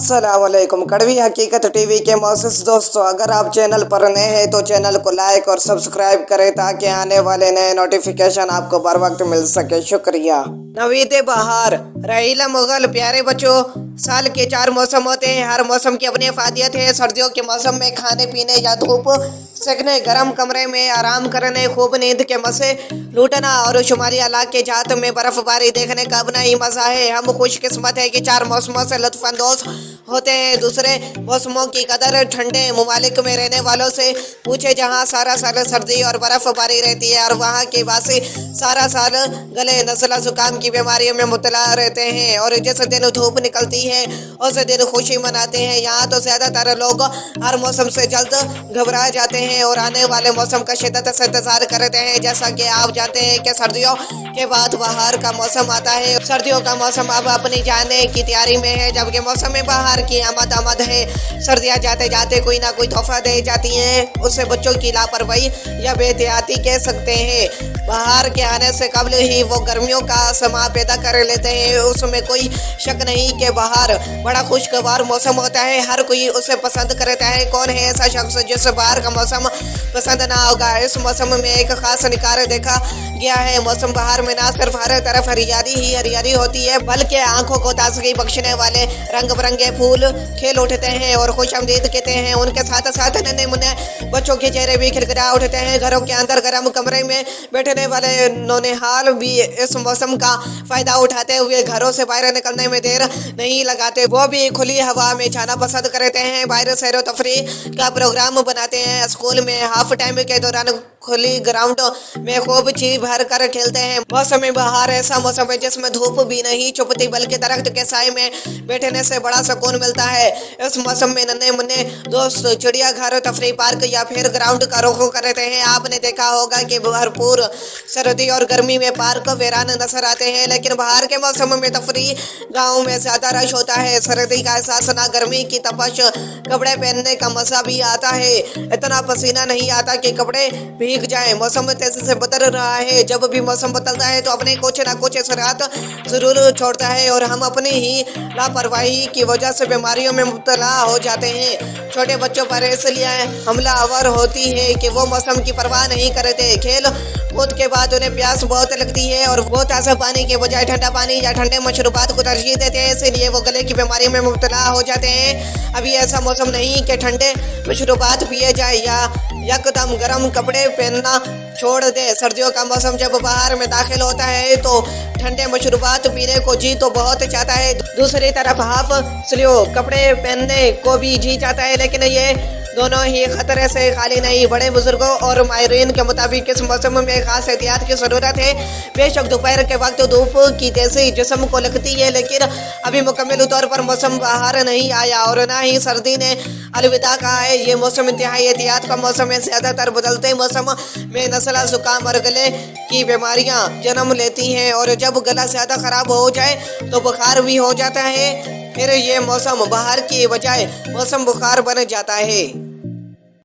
अस्सलाम वालेकुम। कड़वी हकीकत टीवी के मोअज़्ज़िज़ दोस्तों, अगर आप चैनल पर नए हैं तो चैनल को लाइक और सब्सक्राइब करें ताकि आने वाले नए नोटिफिकेशन आपको बर वक्त मिल सके। शुक्रिया। नवीद बहार, रहीला मुगल। प्यारे बच्चों, साल के 4 मौसम होते हैं। हर मौसम की अपनी अफादियत है। सर्दियों के मौसम में खाने पीने या धूप सेकने, गर्म कमरे में आराम करने, खूब नींद के मज़े लूटना और शुमारी इलाके जात में बर्फबारी देखने का अपना ही मज़ा है। हम खुशकिस्मत है कि 4 मौसमों से लुत्फ़अंदोज़ होते हैं। दूसरे मौसमों की कदर ठंडे ममालिक में रहने वालों से पूछे, जहाँ सारा साल सर्दी और बर्फबारी रहती है और वहाँ के वासी सारा साल गले, नज़ला, ज़ुकाम की बीमारियों में मुब्तला रहते हैं। और जिस दिन धूप निकलती है उस दिन खुशी मनाते हैं। यहाँ तो ज़्यादातर लोग हर मौसम से जल्द घबरा जाते हैं और आने वाले मौसम का शिद्दत से इंतजार करते हैं। जैसा कि आप जानते हैं कि सर्दियों के बाद बहार का मौसम आता है। सर्दियों का मौसम अब अपनी जाने की तैयारी में है, जबकि मौसम में बहार की आमद है। सर्दियाँ जाते जाते कोई ना कोई तोहफा दे जाती हैं। उससे बच्चों की लापरवाही या बेहतियाती कह सकते हैं। बहार के आने से कबल ही वो गर्मियों का समा पैदा कर लेते हैं। उसमें कोई शक नहीं कि बहार बड़ा खुशगवार मौसम होता है। हर कोई उसे पसंद करता है। कौन है ऐसा शख्स जिसे बहार का मौसम पसंद ना होगा। इस मौसम में एक खास निकार देखा गया है। मौसम बहार में ना सिर्फ हर तरफ हरियाली ही हरियाली होती है, बल्कि आंखों को ताजगी बख्शने वाले रंग बिरंगे फूल खेल उठते हैं और खुशामदीद कहते हैं। उनके साथ साथ नन्हे मुन्ने बच्चों के चेहरे भी खिलखिला उठते हैं। घरों के अंदर गर्म कमरे में बैठने वाले नौनिहाल भी इस मौसम का फायदा उठाते हुए घरों से बाहर निकलने में देर नहीं लगाते। वो भी खुली हवा में जाना पसंद करते हैं। बाहर सैर व तफरीह का प्रोग्राम बनाते हैं। स्कूल में हाफ टाइम के दौरान खुली ग्राउंड में खूब जी भर कर खेलते हैं। मौसम बहार ऐसा मौसम है जिसमें धूप भी नहीं चुभती, बल्कि दरख्त के साए में बैठने से बड़ा सुकून मिलता है। इस मौसम में नन्हे मुन्ने दोस्त चिड़िया घर, तफरीह पार्क या फिर ग्राउंड का रुख करते हैं। आपने देखा होगा कि भरपूर सर्दी और गर्मी में पार्क वीरान नजर आते हैं, लेकिन बहार के मौसम में तफरीह गाँव में ज्यादा रश होता है। सर्दी का एहसास ना, गर्मी की तपश, कपड़े पहनने का मजा भी आता है। इतना पसीना नहीं आता कि कपड़े भीग जाए। मौसम तेजी से बदल रहा है। जब भी मौसम बदलता है तो अपने कुछ ना कुछ असरात जरूर छोड़ता है और हम अपनी ही लापरवाही की वजह से बीमारियों में मुब्तला हो जाते हैं। छोटे बच्चों पर इसलिए हमलावर होती है कि वो मौसम की परवाह नहीं करते। खेल कूद के बाद उन्हें प्यास बहुत लगती है और वो ताज़ा पानी के बजाय ठंडा पानी या ठंडे मशरूबात को तरजीह देते हैं। इसीलिए वो गले की बीमारी में मुब्तला हो जाते हैं। अभी ऐसा मौसम नहीं कि ठंडे मशरूबात पिए जाए या यकदम गर्म कपड़े पहनना छोड़ दे। सर्दियों का मौसम जब बाहर में दाखिल होता है तो ठंडे मशरूबात पीने को जी तो बहुत चाहता है। दूसरी तरफ हाफ स्लीव कपड़े पहनने को भी जी चाहता है, लेकिन ये दोनों ही खतरे से खाली नहीं। बड़े बुजुर्गों और माहिरीन के मुताबिक इस मौसम में खास एहतियात की ज़रूरत है। बेशक दोपहर के वक्त धूप की तेज़ी जिस्म को लगती है, लेकिन अभी मुकम्मल तौर पर मौसम बाहर नहीं आया और ना ही सर्दी ने अलविदा कहा है। ये मौसम इंतहाई एहतियात का मौसम है। ज़्यादातर बदलते मौसम में नज़ला, ज़ुकाम और गले की बीमारियाँ जन्म लेती हैं और जब गला ज़्यादा ख़राब हो जाए तो बुखार भी हो जाता है। फिर ये मौसम बाहर की बजाय मौसम बुखार बन जाता है।